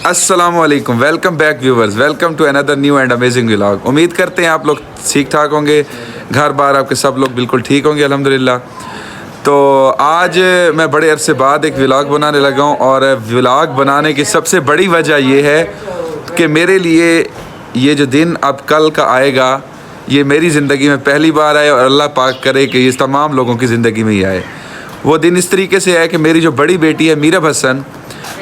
अस्सलामुअलैकुम, welcome back viewers, welcome to another new and amazing vlog. उम्मीद करते हैं आप लोग ठीक ठाक होंगे, घर बार आपके सब लोग बिल्कुल ठीक होंगे अल्हम्दुलिल्लाह। तो आज मैं बड़े अरसे बाद एक व्लॉग बनाने लगा हूँ और व्लॉग बनाने की सबसे बड़ी वजह ये है कि मेरे लिए ये जो दिन अब कल का आएगा, ये मेरी ज़िंदगी में पहली बार आए और अल्लाह पाक करे कि ये तमाम लोगों की ज़िंदगी में ही आए। वो दिन इस तरीके से है कि मेरी जो बड़ी बेटी है मीरब हसन,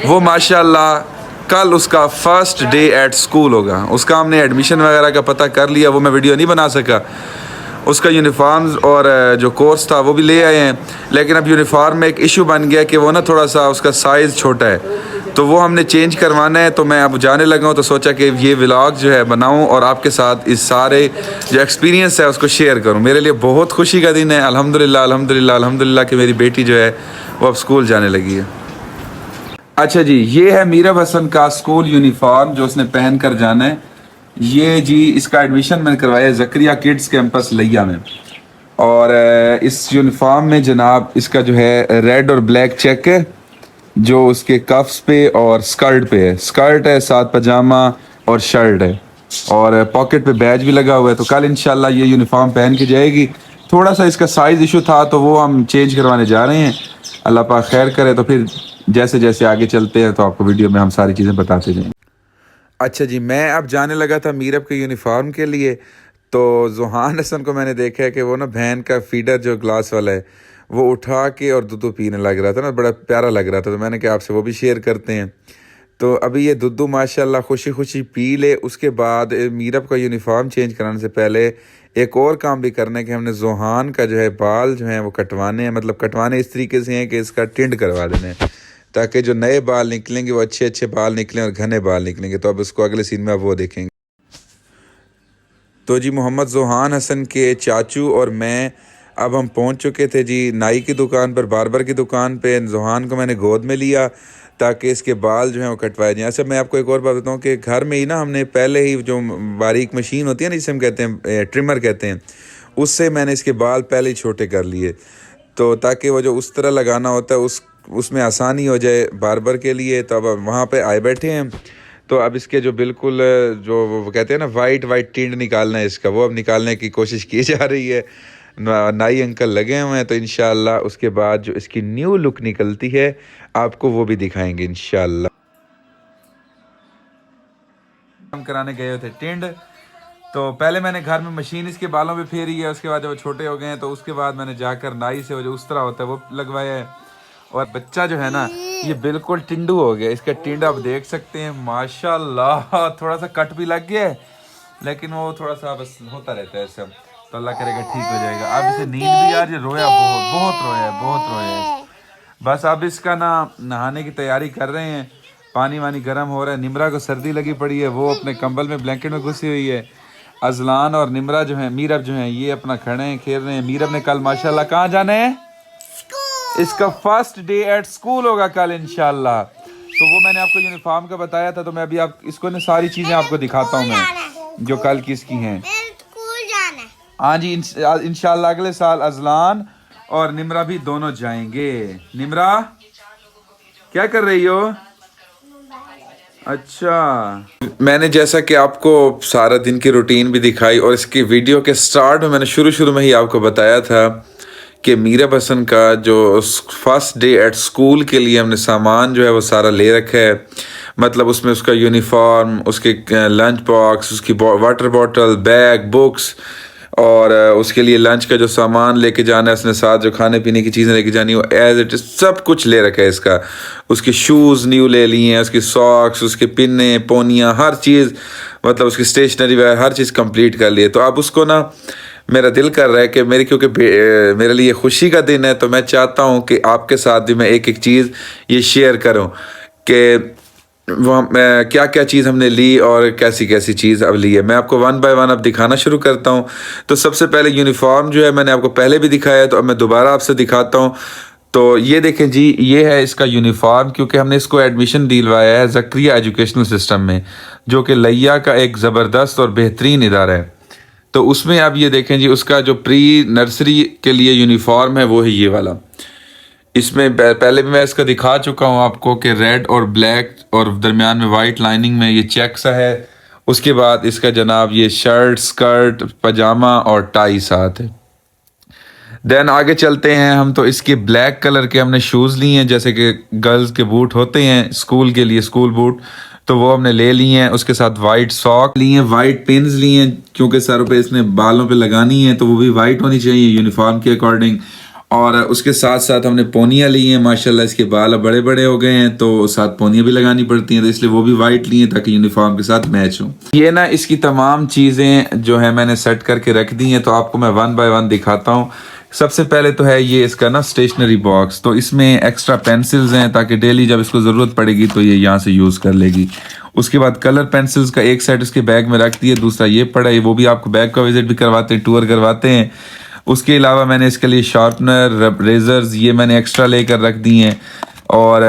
वो माशाल्लाह कल उसका फ़र्स्ट डे एट स्कूल होगा। उसका हमने एडमिशन वगैरह का पता कर लिया, वो मैं वीडियो नहीं बना सका। उसका यूनिफॉर्म्स और जो कोर्स था वो भी ले आए हैं, लेकिन अब यूनिफॉर्म में एक इशू बन गया कि वो ना थोड़ा सा उसका साइज़ छोटा है, तो वो हमने चेंज करवाना है। तो मैं अब जाने लगा हूँ, तो सोचा कि ये व्लॉग जो है बनाऊँ और आपके साथ इस सारे जो एक्सपीरियंस है उसको शेयर करूँ। मेरे लिए बहुत खुशी का दिन है अल्हम्दुलिल्लाह अल्हम्दुलिल्लाह अल्हम्दुलिल्लाह कि मेरी बेटी जो है वो अब स्कूल जाने लगी है। अच्छा जी, ये है मीरब हसन का स्कूल यूनिफॉर्म जो उसने पहन कर जाना है। ये जी इसका एडमिशन मैंने करवाया है ज़करिया किड्स कैंपस लिया में, और इस यूनिफॉर्म में जनाब इसका जो है रेड और ब्लैक चेक है जो उसके कफ्स पे और स्कर्ट पे है। स्कर्ट है, साथ पजामा और शर्ट है, और पॉकेट पे बैज भी लगा हुआ है। तो कल इंशाल्लाह ये यूनिफॉर्म पहन के जाएगी। थोड़ा सा इसका साइज़ इशू था तो वो हम चेंज करवाने जा रहे हैं, अल्लाह पाक खैर करे। तो फिर जैसे जैसे आगे चलते हैं तो आपको वीडियो में हम सारी चीज़ें बताते जाएंगे। अच्छा जी, मैं अब जाने लगा था मीरब के यूनिफॉर्म के लिए, तो जोहान हसन को मैंने देखा है कि वो ना बहन का फीडर जो ग्लास वाला है वो उठा के और दूध पीने लग रहा था ना, बड़ा प्यारा लग रहा था। तो मैंने कहा आपसे वो भी शेयर करते हैं। तो अभी ये दूध माशाल्लाह खुशी खुशी पी ले। उसके बाद मीरब का यूनिफॉर्म चेंज कराने से पहले एक और काम भी करना है कि हमने जोहान का जो है बाल जो है वो कटवाने हैं। मतलब कटवाने इस तरीके से हैं कि इसका टिंड करवा देना है, ताकि जो नए बाल निकलेंगे वो अच्छे अच्छे बाल निकलें और घने बाल निकलेंगे। तो अब उसको अगले सीन में अब वो देखेंगे। तो जी मोहम्मद जोहान हसन के चाचू और मैं अब हम पहुंच चुके थे जी नाई की दुकान पर, बार्बर की दुकान पे। जोहान को मैंने गोद में लिया ताकि इसके बाल जो हैं वो कटवाए जाएँ। अच्छा, मैं आपको एक और बात बताऊं कि घर में ही ना हमने पहले ही जो बारीक मशीन होती है ना, जिसे हम कहते हैं ट्रिमर कहते हैं, उससे मैंने इसके बाल पहले ही छोटे कर लिए, तो ताकि वो जो उस तरह लगाना होता है उसमें आसानी हो जाए बार्बर के लिए। तो अब वहाँ पे आए बैठे हैं, तो अब इसके जो बिल्कुल जो वो कहते हैं ना वाइट वाइट टिंड निकालना है इसका, वो अब निकालने की कोशिश की जा रही है। नाई अंकल लगे हुए हैं, तो इंशाल्लाह उसके बाद जो इसकी न्यू लुक निकलती है आपको वो भी दिखाएंगे इंशाल्लाह। हम कराने गए थे टिंड, तो पहले मैंने घर में मशीन इसके बालों पे फेरी है। उसके बाद जब वो छोटे हो गए हैं तो उसके बाद मैंने जाकर नाई से वो जो उस तरह होता है वो लगवाया है। और बच्चा जो है ना ये बिल्कुल टिंडू हो गया। इसका टिंड आप देख सकते हैं माशाल्लाह, थोड़ा सा कट भी लग गया है, लेकिन वो थोड़ा सा बस होता रहता है ऐसा। तो अल्लाह करेगा ठीक हो जाएगा। अब इसे नींद भी आ रही है, रोया बहुत बहुत रोया है, बहुत रोया है। बस अब इसका ना नहाने की तैयारी कर रहे हैं, पानी वानी गर्म हो रहा है। निमरा को सर्दी लगी पड़ी है, वो अपने कंबल में ब्लैंकेट में घुसी हुई है। अजलान और निमरा जो है, मीरब जो है, ये अपना खड़े हैं, खेल रहे हैं। मीरब ने कल माशाल्लाह कहाँ जाना है? इसका फर्स्ट डे एट स्कूल होगा कल इंशाल्लाह। तो वो मैंने आपको यूनिफॉर्म का बताया था, तो मैं अभी आप इसको ना सारी चीज़ें आपको दिखाता हूँ मैं जो कल की इसकी हैं। हाँ जी, इंशाल्लाह अगले साल अजलान और निमरा भी दोनों जाएंगे। निमरा क्या कर रही हो? अच्छा, मैंने जैसा कि आपको सारा दिन की रूटीन भी दिखाई, और इसकी वीडियो के स्टार्ट में मैंने शुरू में ही आपको बताया था कि मीरब हसन का जो फर्स्ट डे एट स्कूल के लिए हमने सामान जो है वो सारा ले रखा है। मतलब उसमें उसका यूनिफॉर्म, उसके लंच बॉक्स, उसकी वाटर बॉटल, बैग, बुक्स, और उसके लिए लंच का जो सामान लेके जाना है उसने, साथ जो खाने पीने की चीज़ें लेके जानी, वो एज इट इज़ सब कुछ ले रखा है इसका। उसके शूज़ न्यू ले लिए हैं, उसकी सॉक्स, उसके पिन्ने पोनियाँ, हर चीज़, मतलब उसकी स्टेशनरी वगैरह हर चीज़ कंप्लीट कर लिए। तो अब उसको ना मेरा दिल कर रहा है कि क्योंकि मेरे लिए खुशी का दिन है, तो मैं चाहता हूँ कि आपके साथ भी मैं एक एक चीज़ ये शेयर करूँ कि वो क्या क्या चीज़ हमने ली और कैसी कैसी चीज़ अब ली है। मैं आपको वन बाय वन अब दिखाना शुरू करता हूँ। तो सबसे पहले यूनिफॉर्म जो है मैंने आपको पहले भी दिखाया है, तो अब मैं दोबारा आपसे दिखाता हूँ। तो ये देखें जी, ये है इसका यूनिफॉर्म, क्योंकि हमने इसको एडमिशन दिलवाया है ज़करिया एजुकेशनल सिस्टम में, जो कि लिया का एक ज़बरदस्त और बेहतरीन इदारा है। तो उसमें अब ये देखें जी, उसका जो प्री नर्सरी के लिए यूनिफॉर्म है वो है ये वाला। इसमें पहले भी मैं इसका दिखा चुका हूँ आपको कि रेड और ब्लैक और दरमियान में वाइट लाइनिंग में ये चेक सा है। उसके बाद इसका जनाब ये शर्ट, स्कर्ट, पजामा और टाई साथ है। देन आगे चलते हैं हम, तो इसके ब्लैक कलर के हमने शूज़ लिए हैं, जैसे कि गर्ल्स के बूट होते हैं स्कूल के लिए, स्कूल बूट, तो वो हमने ले लिए हैं। उसके साथ वाइट सॉक लिए हैं, वाइट पिन्स लिए हैं क्योंकि सर पे इसने बालों पे लगानी है तो वो भी वाइट होनी चाहिए यूनिफॉर्म के अकॉर्डिंग। और उसके साथ साथ हमने पोनियाँ ली हैं, माशाल्लाह इसके बाल अब बड़े बड़े हो गए हैं तो साथ पोनियाँ भी लगानी पड़ती हैं, तो इसलिए वो भी वाइट ली हैं ताकि यूनिफॉर्म के साथ मैच हो। ये ना इसकी तमाम चीज़ें जो है मैंने सेट करके रख दी हैं, तो आपको मैं 1 बाय 1 दिखाता हूँ। सबसे पहले तो है ये इसका ना स्टेशनरी बॉक्स, तो इसमें एक्स्ट्रा पेंसिल्स हैं ताकि डेली जब इसको ज़रूरत पड़ेगी तो ये यहाँ से यूज़ कर लेगी। उसके बाद कलर पेंसिल्स का एक सेट इसके बैग में रख दिए, दूसरा ये पड़ा है, वो भी आपको बैग का विजिट भी करवाते हैं, टूर करवाते हैं। उसके अलावा मैंने इसके लिए शार्पनर, रेजर्स ये मैंने एक्स्ट्रा लेकर रख दिए हैं। और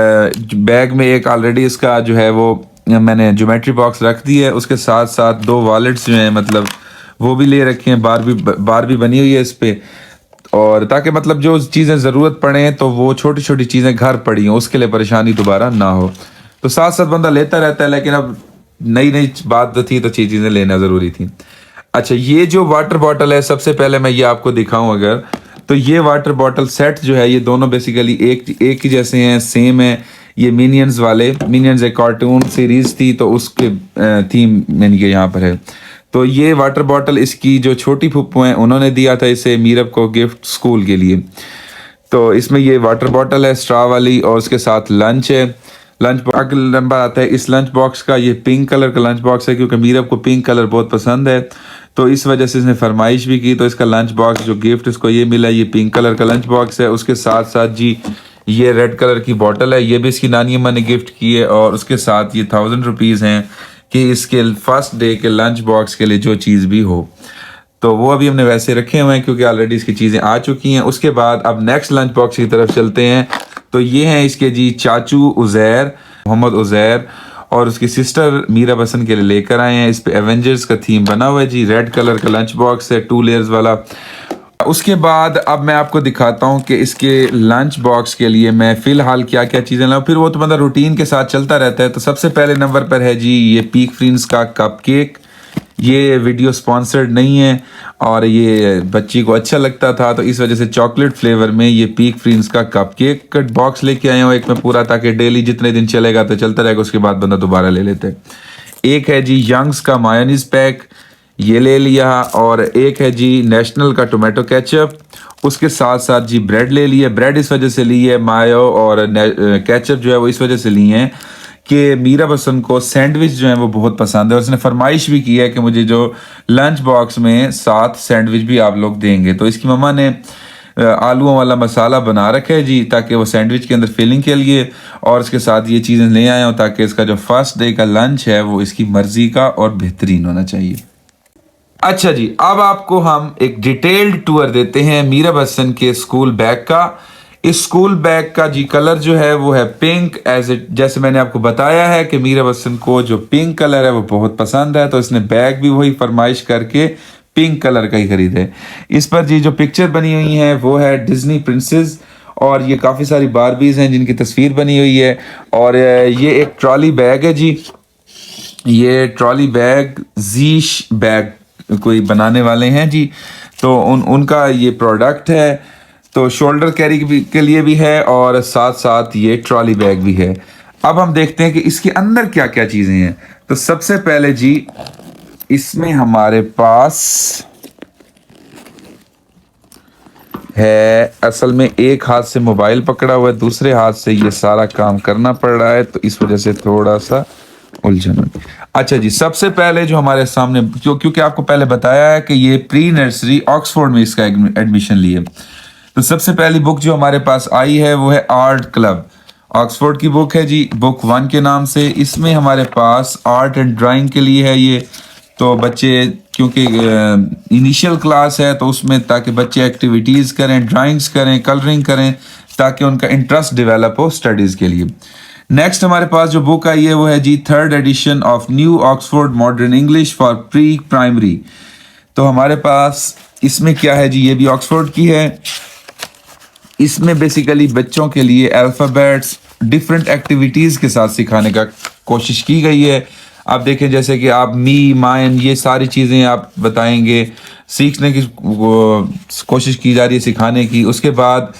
बैग में एक ऑलरेडी इसका जो है वो मैंने ज्योमेट्री बॉक्स रख दी है। उसके साथ साथ 2 वॉलेट्स जो हैं मतलब वो भी ले रखे हैं, बार भी बनी हुई है इस पर, और ताकि मतलब जो चीज़ें ज़रूरत पड़े तो वो छोटी छोटी चीज़ें घर पड़ी हों उसके लिए परेशानी दोबारा ना हो। तो साथ साथ बंदा लेता रहता है, लेकिन अब नई नई बात थी तो चीज़ें लेना ज़रूरी थी। अच्छा, ये जो वाटर बॉटल है, सबसे पहले मैं ये आपको दिखाऊं अगर, तो ये वाटर बॉटल सेट जो है ये दोनों बेसिकली एक ही जैसे हैं, सेम है। ये मिनियंस वाले, मिनियंस एक कार्टून सीरीज थी तो उसके थीम यानी कि यहाँ पर है। तो ये वाटर बॉटल इसकी जो छोटी फुप्पू हैं उन्होंने दिया था इसे मीरब को गिफ्ट स्कूल के लिए। तो इसमें ये वाटर बॉटल है स्ट्रॉ वाली, और उसके साथ लंच है। लंच बॉक्स नंबर आता है इस लंच बॉक्स का, ये पिंक कलर का लंच बॉक्स है क्योंकि मीरब को पिंक कलर बहुत पसंद है, तो इस वजह से इसने फरमाइश भी की। तो इसका लंच बॉक्स जो गिफ्ट इसको ये मिला, ये पिंक कलर का लंच बॉक्स है। उसके साथ साथ जी ये रेड कलर की बॉटल है, ये भी इसकी नानी अम्मा ने गिफ्ट की है। और उसके साथ ये 1000 रुपीज़ हैं कि इसके फर्स्ट डे के लंच बॉक्स के लिए जो चीज़ भी हो, तो वो अभी हमने वैसे रखे हुए हैं क्योंकि ऑलरेडी इसकी चीज़ें आ चुकी हैं। उसके बाद अब नेक्स्ट लंच बॉक्स की तरफ चलते हैं। तो ये हैं इसके जी चाचू उज़ैर, मोहम्मद उज़ैर, और उसकी सिस्टर मीरा हसन के लिए लेकर आए हैं। इस पे एवेंजर्स का थीम बना हुआ है जी, रेड कलर का लंच बॉक्स है 2 लेयर्स वाला। उसके बाद अब मैं आपको दिखाता हूँ कि इसके लंच बॉक्स के लिए मैं फ़िलहाल क्या क्या चीज़ें लाऊँ, फिर वो तो बंदा रूटीन के साथ चलता रहता है। तो सबसे पहले नंबर पर है जी ये पीक फ्रिंस का कप केक। ये वीडियो स्पॉन्सर्ड नहीं है और ये बच्ची को अच्छा लगता था तो इस वजह से चॉकलेट फ्लेवर में ये पीक फ्रिंस का कप केक का बॉक्स लेके आए हूँ एक में पूरा, ताकि डेली जितने दिन चलेगा तो चलता रहेगा, उसके बाद बंदा दोबारा ले लेते। एक है जी यंग्स का मायोनीज पैक, ये ले लिया। और एक है जी नेशनल का टोमेटो केचप। उसके साथ साथ जी ब्रेड ले लिया। ब्रेड इस वजह से ली है, मायो और केचप जो है वो इस वजह से ली हैं कि मीरा हसन को सैंडविच जो है वो बहुत पसंद है, और उसने फरमाइश भी की है कि मुझे जो लंच बॉक्स में साथ सैंडविच भी आप लोग देंगे। तो इसकी मम्मा ने आलूओं वाला मसाला बना रखा है जी ताकि वो सैंडविच के अंदर फिलिंग के लिए, और उसके साथ ये चीज़ें ले आया हूँ ताकि इसका जो फर्स्ट डे का लंच है वो इसकी मर्जी का और बेहतरीन होना चाहिए। अच्छा जी, अब आपको हम एक डिटेल्ड टूर देते हैं मीरा हसन के स्कूल बैग का। इस स्कूल बैग का जी कलर जो है वो है पिंक, एज इट जैसे मैंने आपको बताया है कि मीरा हसन को जो पिंक कलर है वो बहुत पसंद है, तो इसने बैग भी वही फरमाइश करके पिंक कलर का ही खरीदा है। इस पर जी जो पिक्चर बनी हुई है वो है डिज्नी प्रिंसेस, और ये काफ़ी सारी बारबीज हैं जिनकी तस्वीर बनी हुई है। और ये एक ट्रॉली बैग है जी, ये ट्रॉली बैग जीश बैग कोई बनाने वाले हैं जी, तो उनका ये प्रोडक्ट है। तो शोल्डर कैरी के लिए भी है और साथ साथ ये ट्रॉली बैग भी है। अब हम देखते हैं कि इसके अंदर क्या क्या चीज़ें हैं। तो सबसे पहले जी इसमें हमारे पास है, असल में एक हाथ से मोबाइल पकड़ा हुआ है, दूसरे हाथ से ये सारा काम करना पड़ रहा है, तो इस वजह से थोड़ा सा उलझन। अच्छा जी, सबसे पहले जो हमारे सामने, क्योंकि आपको पहले बताया है कि ये प्री नर्सरी ऑक्सफोर्ड में इसका एडमिशन लिए, तो सबसे पहली बुक जो हमारे पास आई है वो है आर्ट क्लब, ऑक्सफोर्ड की बुक है जी, बुक 1 के नाम से। इसमें हमारे पास आर्ट एंड ड्राइंग के लिए है ये, तो बच्चे क्योंकि इनिशियल क्लास है तो उसमें ताकि बच्चे एक्टिविटीज़ करें, ड्राइंग्स करें, कलरिंग करें, ताकि उनका इंटरेस्ट डेवलप हो स्टडीज़ के लिए। नेक्स्ट हमारे पास जो बुक आई है वो है जी 3rd edition of new Oxford modern English for pre primary. तो हमारे पास इसमें क्या है जी, ये भी ऑक्सफोर्ड की है। इसमें बेसिकली बच्चों के लिए अल्फ़ाबेट्स डिफरेंट एक्टिविटीज़ के साथ सिखाने का कोशिश की गई है। आप देखें जैसे कि आप मी माइन ये सारी चीज़ें आप बताएंगे, सीखने की कोशिश की जा रही है, सिखाने की। उसके बाद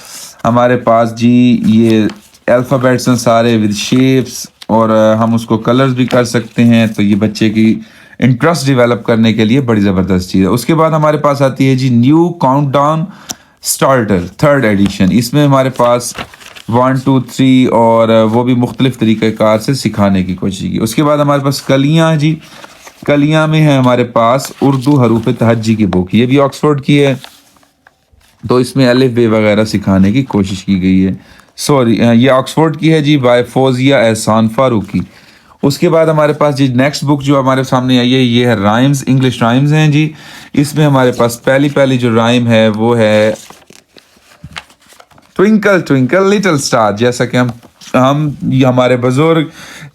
हमारे पास जी ये अल्फ़ाबेट्स हैं सारे विद शेप्स, और हम उसको कलर्स भी कर सकते हैं, तो ये बच्चे की इंटरेस्ट डेवलप करने के लिए बड़ी ज़बरदस्त चीज़ है। उसके बाद हमारे पास आती है जी new countdown starter 3rd edition. इसमें हमारे पास 1 2 3 और वो भी मुख्तलिफ तरीक़ेकार से सिखाने की कोशिश की। उसके बाद हमारे पास कलियाँ जी, कलियाँ में है हमारे पास उर्दू हरूफ तहज्जी की बुक, ये भी ऑक्सफोर्ड की है, तो इसमें अलिफ बे वगैरह सिखाने की कोशिश की गई है। सॉरी, ये ऑक्सफोर्ड की है जी, बाय फौजिया एहसान फारूकी। उसके बाद हमारे पास जी नेक्स्ट बुक जो हमारे सामने आई है, ये है राइम्स, इंग्लिश राइम्स हैं जी। इसमें हमारे पास पहली जो राइम है वो है ट्विंकल ट्विंकल लिटिल स्टार। जैसा कि ये हमारे बुजुर्ग,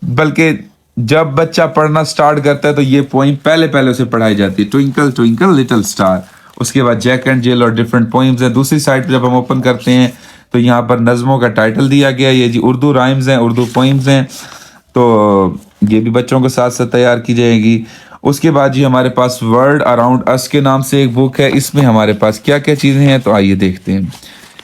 बल्कि जब बच्चा पढ़ना स्टार्ट करता है तो ये पोइम पहले उसे पढ़ाई जाती है, ट्विंकल ट्विंकल लिटिल स्टार। उसके बाद जैक एंड जिल और डिफरेंट पोइम्स हैं। दूसरी साइड पर जब हम ओपन करते हैं तो यहाँ पर नज़मों का टाइटल दिया गया है, ये जी उर्दू राइम्स हैं, उर्दू पोइम्स हैं, तो ये भी बच्चों के साथ साथ तैयार की जाएगी। उसके बाद जी हमारे पास वर्ल्ड अराउंड अस के नाम से एक बुक है। इसमें हमारे पास क्या क्या चीज़ें हैं, तो आइए देखते हैं।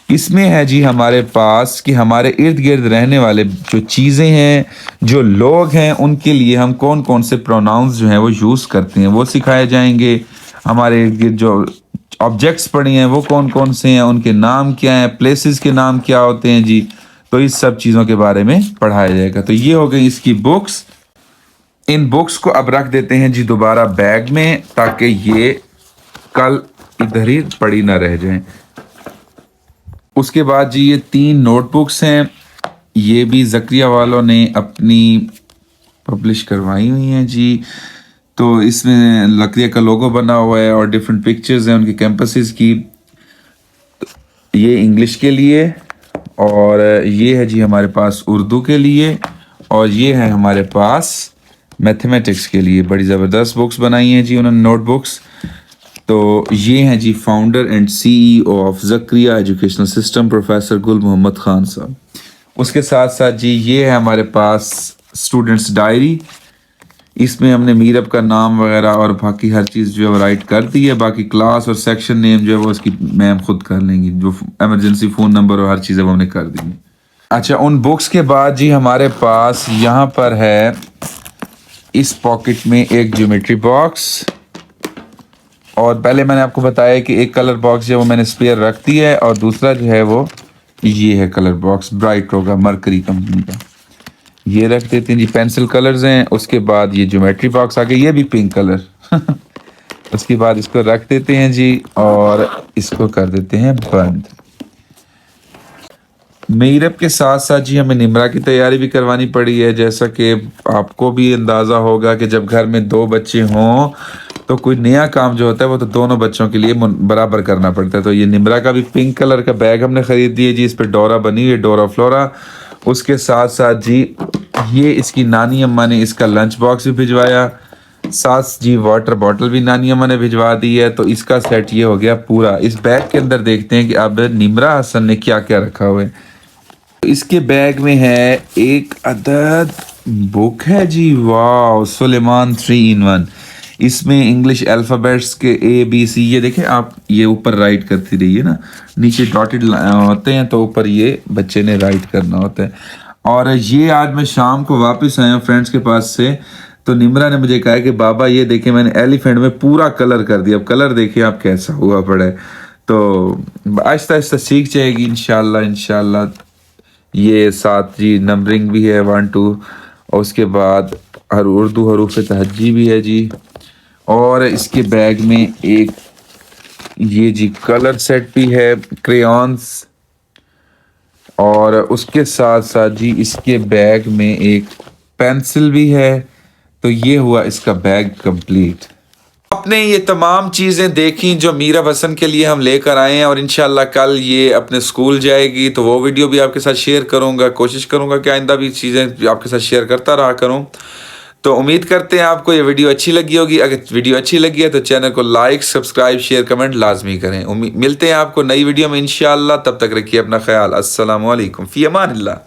इसमें है जी हमारे पास कि हमारे इर्द गिर्द रहने वाले जो चीज़ें हैं, जो लोग हैं, उनके लिए हम कौन कौन से प्रोनाउंस जो हैं वो यूज़ करते हैं वो सिखाए जाएंगे। हमारे इर्द गिर्द जो ऑब्जेक्ट्स पड़े हैं वो कौन कौन से हैं, उनके नाम क्या हैं, प्लेसेस के नाम क्या होते हैं जी, तो इस सब चीज़ों के बारे में पढ़ाया जाएगा। तो ये हो गई इसकी बुक्स। इन बुक्स को अब रख देते हैं जी दोबारा बैग में, ताकि ये कल इधर ही पड़ी ना रह जाएं। उसके बाद जी ये 3 नोटबुक्स हैं, ये भी ज़करिया वालों ने अपनी पब्लिश करवाई हुई हैं जी। तो इसमें लकड़िया का लोगो बना हुआ है और डिफरेंट पिक्चर्स हैं उनकी कैंपसेस की। ये इंग्लिश के लिए, और ये है जी हमारे पास उर्दू के लिए, और ये है हमारे पास मैथमेटिक्स के लिए। बड़ी ज़बरदस्त बुक्स बनाई हैं जी उन्होंने, नोटबुक्स। तो ये हैं जी founder and CEO of Zakaria educational system professor Gul Mohammad Khan साहब। उसके साथ साथ जी ये है हमारे पास स्टूडेंट्स डायरी। इसमें हमने मीरब का नाम वगैरह और बाकी हर चीज़ जो है वो राइट कर दी है। बाकी क्लास और सेक्शन नेम जो है वो उसकी मैम खुद कर लेंगी, जो एमरजेंसी फ़ोन नंबर और हर चीज़ है वो हमने कर दी है। अच्छा, उन बुक्स के बाद जी हमारे पास यहाँ पर है इस पॉकेट में एक ज्योमेट्री बॉक्स, और पहले मैंने आपको बताया कि एक कलर बॉक्स जो है वो मैंने स्पेयर रख दी है, और दूसरा जो है वो ये है कलर बॉक्स ब्राइट्रो का, मरकरी कंपनी का, ये रख देते हैं जी। पेंसिल कलर्स हैं। उसके बाद ये ज्योमेट्री बॉक्स आ गया, ये भी पिंक कलर उसके बाद इसको रख देते हैं जी और इसको कर देते हैं बंद। मीरब के साथ साथ जी हमें निमरा की तैयारी भी करवानी पड़ी है। जैसा कि आपको भी अंदाज़ा होगा कि जब घर में 2 बच्चे हों तो कोई नया काम जो होता है वो तो दोनों बच्चों के लिए बराबर करना पड़ता है। तो ये निमरा का भी पिंक कलर का बैग हमने ख़रीद दिया जी, इस पर डोरा बनी हुई है, डोरा फ्लोरा। उसके साथ साथ जी ये इसकी नानी अम्मा ने इसका लंच बॉक्स भी भिजवाया, साथ जी वाटर बॉटल भी नानी अम्मा ने भिजवा दी है। तो इसका सेट ये हो गया पूरा। इस बैग के अंदर देखते हैं कि अब निमरा हसन ने क्या क्या रखा हुआ है। इसके बैग में है एक अदद बुक है जी, वाह, सुलेमान 3 in 1। इसमें इंग्लिश अल्फ़ाबेट्स के ABC, ये देखें आप, ये ऊपर राइट करती रहिए ना, नीचे डॉटेड होते हैं तो ऊपर ये बच्चे ने राइट करना होता है। और ये आज मैं शाम को वापस आया हूँ फ्रेंड्स के पास से, तो निमरा ने मुझे कहा कि बाबा ये देखें मैंने एलिफेंट में पूरा कलर कर दिया, अब कलर देखिए आप कैसा हुआ पड़ा है। तो आहिस्ता आहिस्ता सीख जाएगी इंशाल्लाह इंशाल्लाह। ये साथ जी नंबरिंग भी है 1 2, और उसके बाद हर उर्दू हरूफ तहज्जी भी है जी। और इसके बैग में एक ये जी कलर सेट भी है, क्रेयॉन्स, और उसके साथ साथ जी इसके बैग में एक पेंसिल भी है। तो ये हुआ इसका बैग कंप्लीट। आपने ये तमाम चीज़ें देखी जो मीरा हसन के लिए हम लेकर आए हैं, और इंशाल्लाह कल ये अपने स्कूल जाएगी तो वो वीडियो भी आपके साथ शेयर करूंगा। कोशिश करूंगा कि आइंदा भी चीज़ें आपके साथ शेयर करता रहा करूं। तो उम्मीद करते हैं आपको ये वीडियो अच्छी लगी होगी। अगर वीडियो अच्छी लगी है तो चैनल को लाइक, सब्सक्राइब, शेयर, कमेंट लाजमी करें। मिलते हैं आपको नई वीडियो में इंशाअल्लाह। तब तक रखिए अपना ख्याल। अस्सलामु अलैकुम, फ़ी अमानिल्लाह।